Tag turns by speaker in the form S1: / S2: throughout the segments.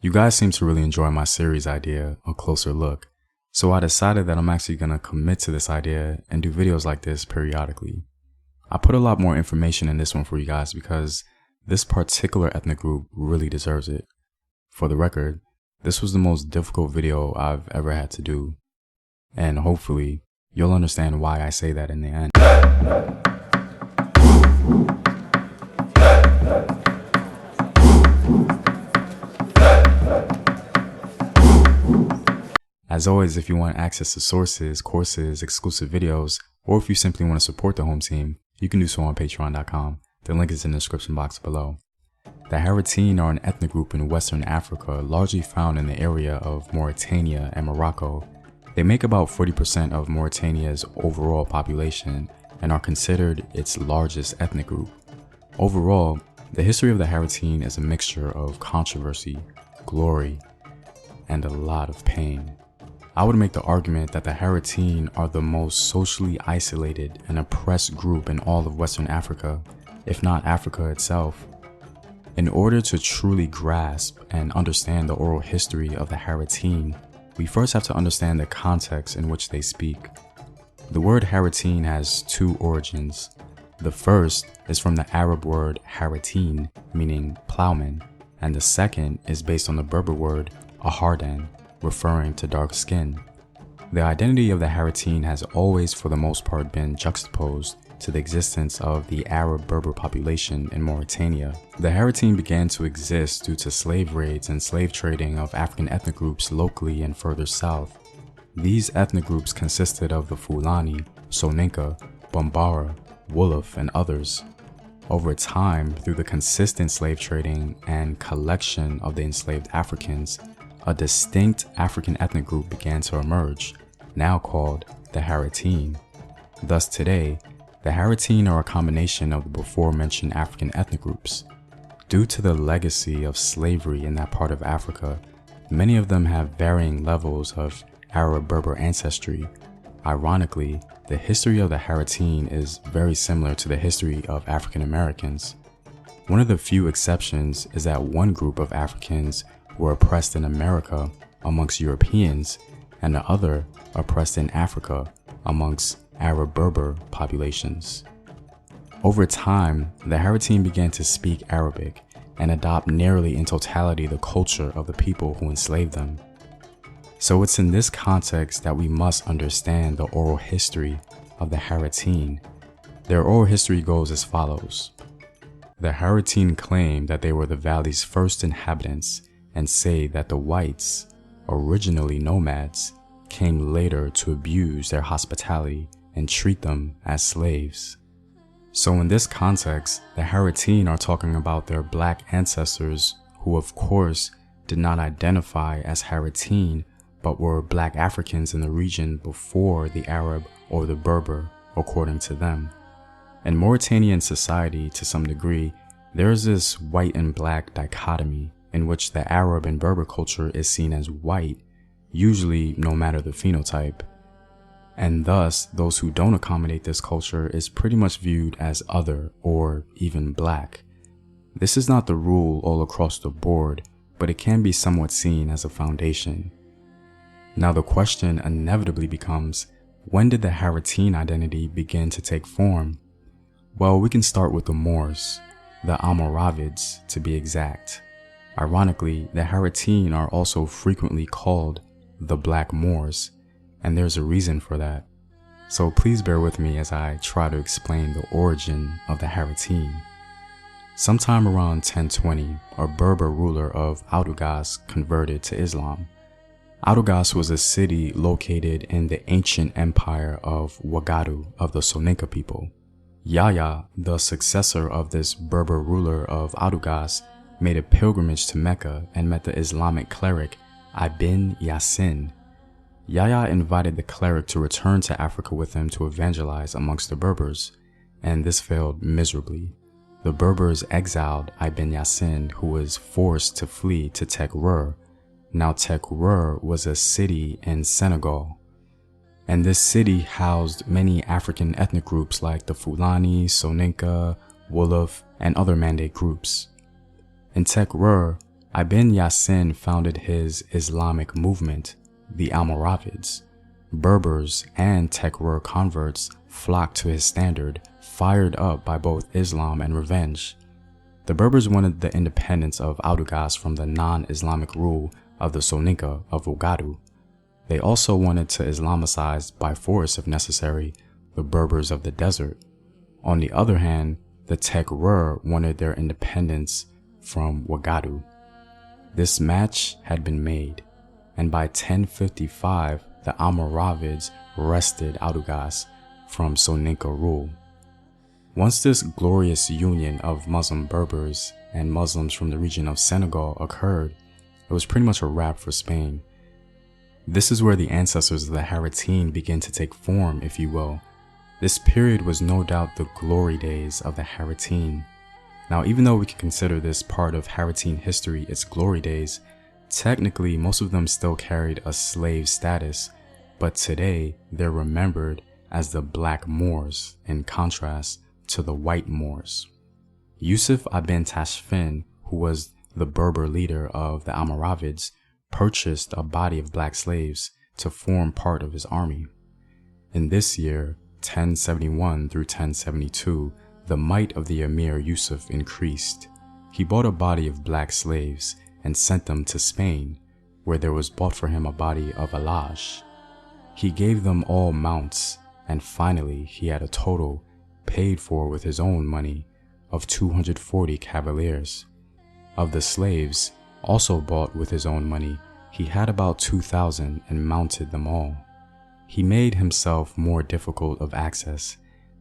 S1: You guys seem to really enjoy my series idea, A Closer Look, so I decided that I'm actually going to commit to this idea and do videos like this periodically. I put a lot more information in this one for you guys because this particular ethnic group really deserves it. For the record, this was the most difficult video I've ever had to do, and hopefully you'll understand why I say that in the end. As always, if you want access to sources, courses, exclusive videos, or if you simply want to support the home team, you can do so on patreon.com. The link is in the description box below. The Haratin are an ethnic group in Western Africa, largely found in the area of Mauritania and Morocco. They make about 40% of Mauritania's overall population and are considered its largest ethnic group. Overall, the history of the Haratin is a mixture of controversy, glory, and a lot of pain. I would make the argument that the Haratin are the most socially isolated and oppressed group in all of Western Africa, if not Africa itself. In order to truly grasp and understand the oral history of the Haratin, we first have to understand the context in which they speak. The word Haratin has two origins. The first is from the Arab word Haratin, meaning plowman, and the second is based on the Berber word Haratin, referring to dark skin. The identity of the Haratin has always for the most part been juxtaposed to the existence of the Arab Berber population in Mauritania. The Haratin began to exist due to slave raids and slave trading of African ethnic groups locally and further south. These ethnic groups consisted of the Fulani, Soninka, Bambara, Wolof, and others. Over time, through the consistent slave trading and collection of the enslaved Africans, a distinct African ethnic group began to emerge, now called the Haratin. Thus today, the Haratin are a combination of the before-mentioned African ethnic groups. Due to the legacy of slavery in that part of Africa, many of them have varying levels of Arab-Berber ancestry. Ironically, the history of the Haratin is very similar to the history of African Americans. One of the few exceptions is that one group of Africans were oppressed in America amongst Europeans, and the other oppressed in Africa amongst Arab-Berber populations. Over time, the Haratin began to speak Arabic and adopt nearly in totality the culture of the people who enslaved them. So it's in this context that we must understand the oral history of the Haratin. Their oral history goes as follows. The Haratin claim that they were the valley's first inhabitants and say that the whites, originally nomads, came later to abuse their hospitality and treat them as slaves. So in this context, the Haratin are talking about their black ancestors who of course did not identify as Haratin but were black Africans in the region before the Arab or the Berber, according to them. In Mauritanian society, to some degree, there is this white and black dichotomy in which the Arab and Berber culture is seen as white, usually no matter the phenotype, and thus those who don't accommodate this culture is pretty much viewed as other or even black. This is not the rule all across the board, but it can be somewhat seen as a foundation. Now the question inevitably becomes, when did the Haratin identity begin to take form? Well, we can start with the Moors, the Almoravids to be exact. Ironically, the Haratin are also frequently called the Black Moors, and there's a reason for that. So please bear with me as I try to explain the origin of the Haratin. Sometime around 1020, a Berber ruler of Adugas converted to Islam. Adugas was a city located in the ancient empire of Wagadu of the Soninka people. Yahya, the successor of this Berber ruler of Adugas, made a pilgrimage to Mecca and met the Islamic cleric Ibn Yasin. Yahya invited the cleric to return to Africa with him to evangelize amongst the Berbers, and this failed miserably. The Berbers exiled Ibn Yasin, who was forced to flee to Tekrur. Now Tekrur was a city in Senegal, and this city housed many African ethnic groups like the Fulani, Soninka, Wolof, and other Mandate groups. In Tekrur, Ibn Yassin founded his Islamic movement, the Almoravids. Berbers and Tekrur converts flocked to his standard, fired up by both Islam and revenge. The Berbers wanted the independence of Adugas from the non-Islamic rule of the Soninka of Ugadu. They also wanted to Islamicize by force, if necessary, the Berbers of the desert. On the other hand, the Tekrur wanted their independence from Wagadu. This match had been made, and by 1055, the Almoravids wrested Adugas from Soninka rule. Once this glorious union of Muslim Berbers and Muslims from the region of Senegal occurred, it was pretty much a wrap for Spain. This is where the ancestors of the Haratin begin to take form, if you will. This period was no doubt the glory days of the Haratin. Now, even though we can consider this part of Haratin history its glory days, technically most of them still carried a slave status, but today they're remembered as the Black Moors in contrast to the White Moors. Yusuf ibn Tashfin, who was the Berber leader of the Almoravids, purchased a body of black slaves to form part of his army. In this year, 1071 through 1072, the might of the Emir Yusuf increased. He bought a body of black slaves and sent them to Spain, where there was bought for him a body of alage. He gave them all mounts, and finally he had a total, paid for with his own money, of 240 cavaliers. Of the slaves, also bought with his own money, he had about 2,000 and mounted them all. He made himself more difficult of access,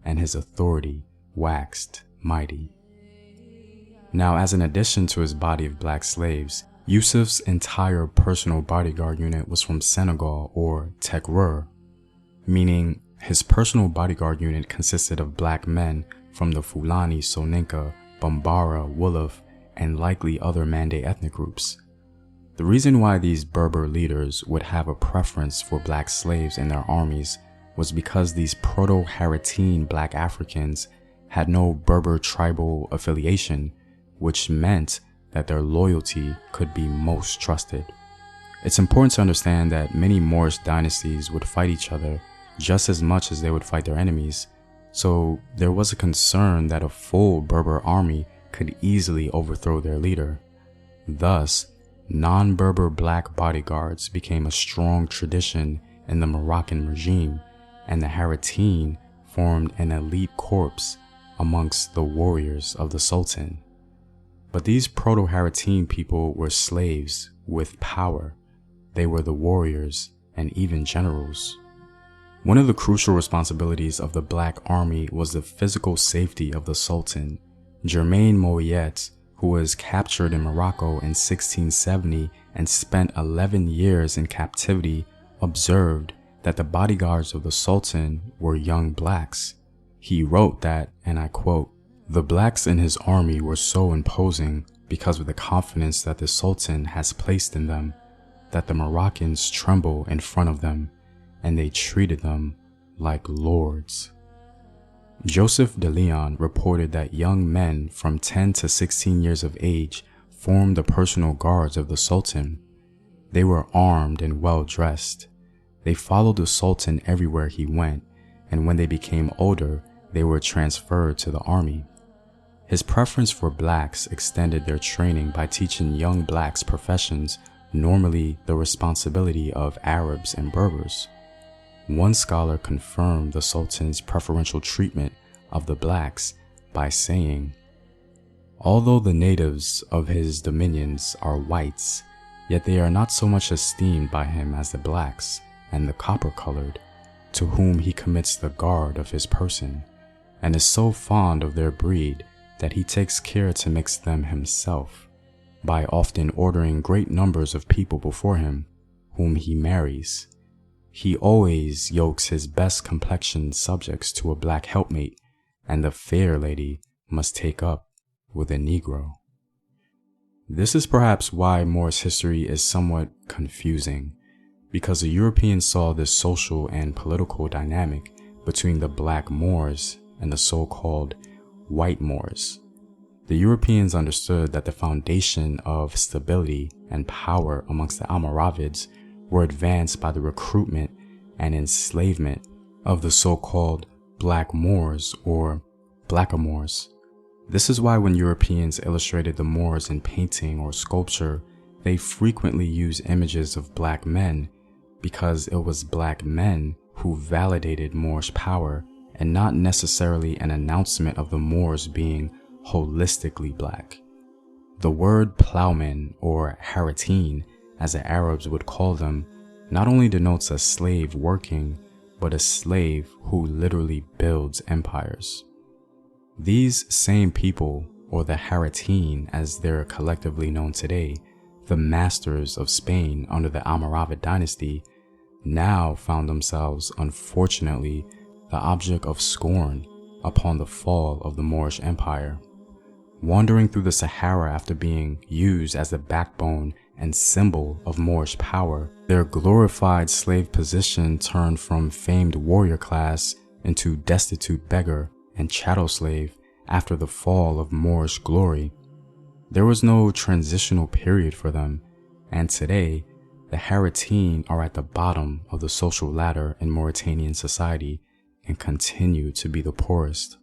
S1: and his authority waxed mighty. Now, as an addition to his body of black slaves, Yusuf's entire personal bodyguard unit was from Senegal or Tekrur, meaning his personal bodyguard unit consisted of black men from the Fulani, Soninka, Bambara, Wolof, and likely other Mande ethnic groups. The reason why these Berber leaders would have a preference for black slaves in their armies was because these Proto-Haratin black Africans had no Berber tribal affiliation, which meant that their loyalty could be most trusted. It's important to understand that many Moorish dynasties would fight each other just as much as they would fight their enemies, so there was a concern that a full Berber army could easily overthrow their leader. Thus, non-Berber black bodyguards became a strong tradition in the Moroccan regime, and the Haratin formed an elite corps amongst the warriors of the Sultan. But these Proto-Haratin people were slaves with power. They were the warriors and even generals. One of the crucial responsibilities of the Black Army was the physical safety of the Sultan. Germain Mouyet, who was captured in Morocco in 1670 and spent 11 years in captivity, observed that the bodyguards of the Sultan were young blacks. He wrote that, and I quote, "The blacks in his army were so imposing because of the confidence that the Sultan has placed in them, that the Moroccans tremble in front of them, and they treated them like lords." Joseph de Leon reported that young men from 10 to 16 years of age formed the personal guards of the Sultan. They were armed and well dressed. They followed the Sultan everywhere he went, and when they became older, they were transferred to the army. His preference for blacks extended their training by teaching young blacks professions normally the responsibility of Arabs and Berbers. One scholar confirmed the Sultan's preferential treatment of the blacks by saying, "Although the natives of his dominions are whites, yet they are not so much esteemed by him as the blacks and the copper-colored, to whom he commits the guard of his person, and is so fond of their breed that he takes care to mix them himself, by often ordering great numbers of people before him, whom he marries. He always yokes his best complexioned subjects to a black helpmate, and the fair lady must take up with a Negro." This is perhaps why Moorish history is somewhat confusing, because the Europeans saw this social and political dynamic between the Black Moors and the so-called White Moors. The Europeans understood that the foundation of stability and power amongst the Almoravids were advanced by the recruitment and enslavement of the so-called Black Moors or Blackamoors. This is why when Europeans illustrated the Moors in painting or sculpture, they frequently used images of black men because it was black men who validated Moorish power and not necessarily an announcement of the Moors being holistically black. The word plowman or Haratin, as the Arabs would call them, not only denotes a slave working, but a slave who literally builds empires. These same people, or the Haratin as they're collectively known today, the masters of Spain under the Almoravid dynasty, now found themselves, unfortunately, the object of scorn upon the fall of the Moorish Empire. Wandering through the Sahara after being used as the backbone and symbol of Moorish power, their glorified slave position turned from famed warrior class into destitute beggar and chattel slave after the fall of Moorish glory. There was no transitional period for them, and today, the Haratin are at the bottom of the social ladder in Mauritanian society and continue to be the poorest.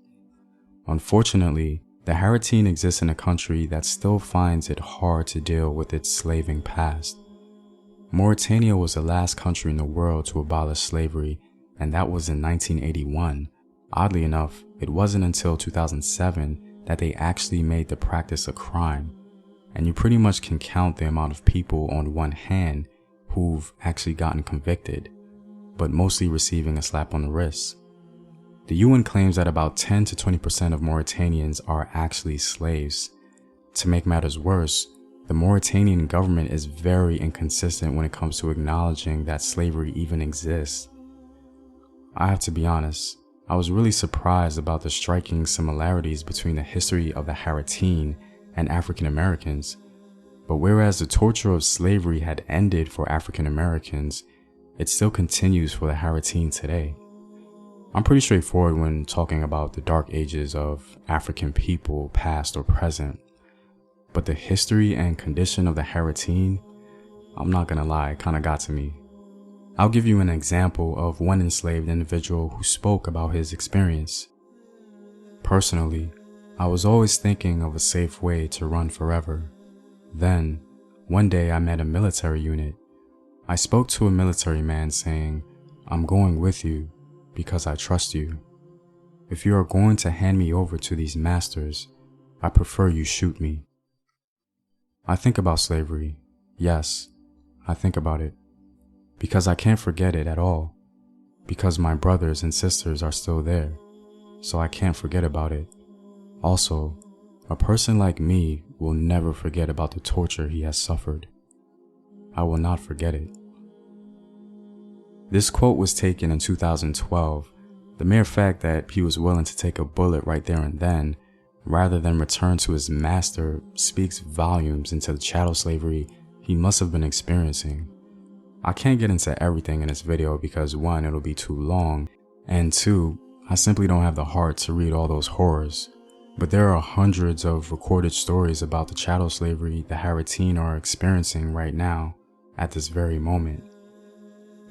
S1: Unfortunately, the Haratin exists in a country that still finds it hard to deal with its slaving past. Mauritania was the last country in the world to abolish slavery, and that was in 1981. Oddly enough, it wasn't until 2007 that they actually made the practice a crime, and you pretty much can count the amount of people on one hand who've actually gotten convicted, but mostly receiving a slap on the wrist. The UN claims that about 10 to 20% of Mauritanians are actually slaves. To make matters worse, the Mauritanian government is very inconsistent when it comes to acknowledging that slavery even exists. I have to be honest, I was really surprised about the striking similarities between the history of the Haratin and African Americans, but whereas the torture of slavery had ended for African Americans, it still continues for the Haratin today. I'm pretty straightforward when talking about the dark ages of African people, past or present, but the history and condition of the Haratin, I'm not gonna lie, kinda got to me. I'll give you an example of one enslaved individual who spoke about his experience. Personally, I was always thinking of a safe way to run forever. Then, one day I met a military unit. I spoke to a military man saying, "I'm going with you because I trust you. If you are going to hand me over to these masters, I prefer you shoot me." I think about slavery. Yes, I think about it. Because I can't forget it at all. Because my brothers and sisters are still there, so I can't forget about it. Also, a person like me will never forget about the torture he has suffered. I will not forget it. This quote was taken in 2012. The mere fact that he was willing to take a bullet right there and then, rather than return to his master, speaks volumes into the chattel slavery he must have been experiencing. I can't get into everything in this video because 1, it'll be too long, and 2, I simply don't have the heart to read all those horrors. But there are hundreds of recorded stories about the chattel slavery the Haratin are experiencing right now, at this very moment.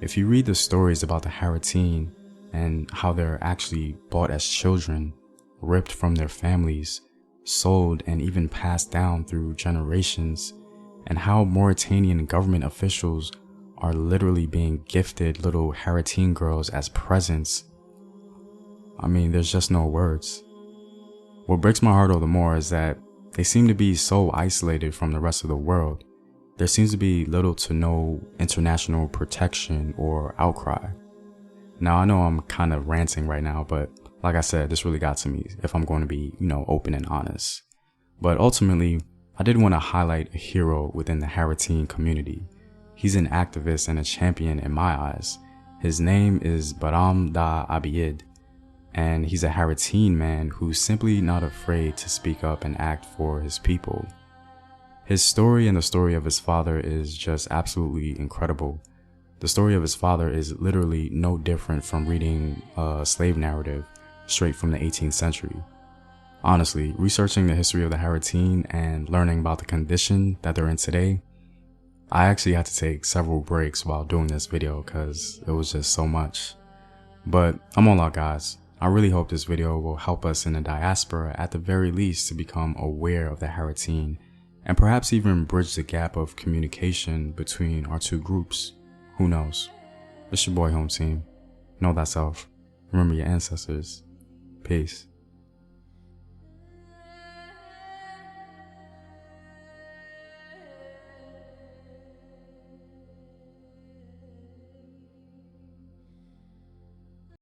S1: If you read the stories about the Haratin and how they're actually bought as children, ripped from their families, sold and even passed down through generations, and how Mauritanian government officials are literally being gifted little Haratin girls as presents, I mean, there's just no words. What breaks my heart all the more is that they seem to be so isolated from the rest of the world. There seems to be little to no international protection or outcry. Now, I know I'm kind of ranting right now, but like I said, this really got to me if I'm going to be, open and honest. But ultimately, I did want to highlight a hero within the Haratin community. He's an activist and a champion in my eyes. His name is Baram Da Abiyid, and he's a Haratin man who's simply not afraid to speak up and act for his people. His story and the story of his father is just absolutely incredible. The story of his father is literally no different from reading a slave narrative straight from the 18th century. Honestly, researching the history of the Haratin and learning about the condition that they're in today, I actually had to take several breaks while doing this video because it was just so much. But I'm all out, guys. I really hope this video will help us in the diaspora at the very least to become aware of the Haratin and perhaps even bridge the gap of communication between our two groups. Who knows? It's your boy Home Team. Know thyself. Remember your ancestors. Peace.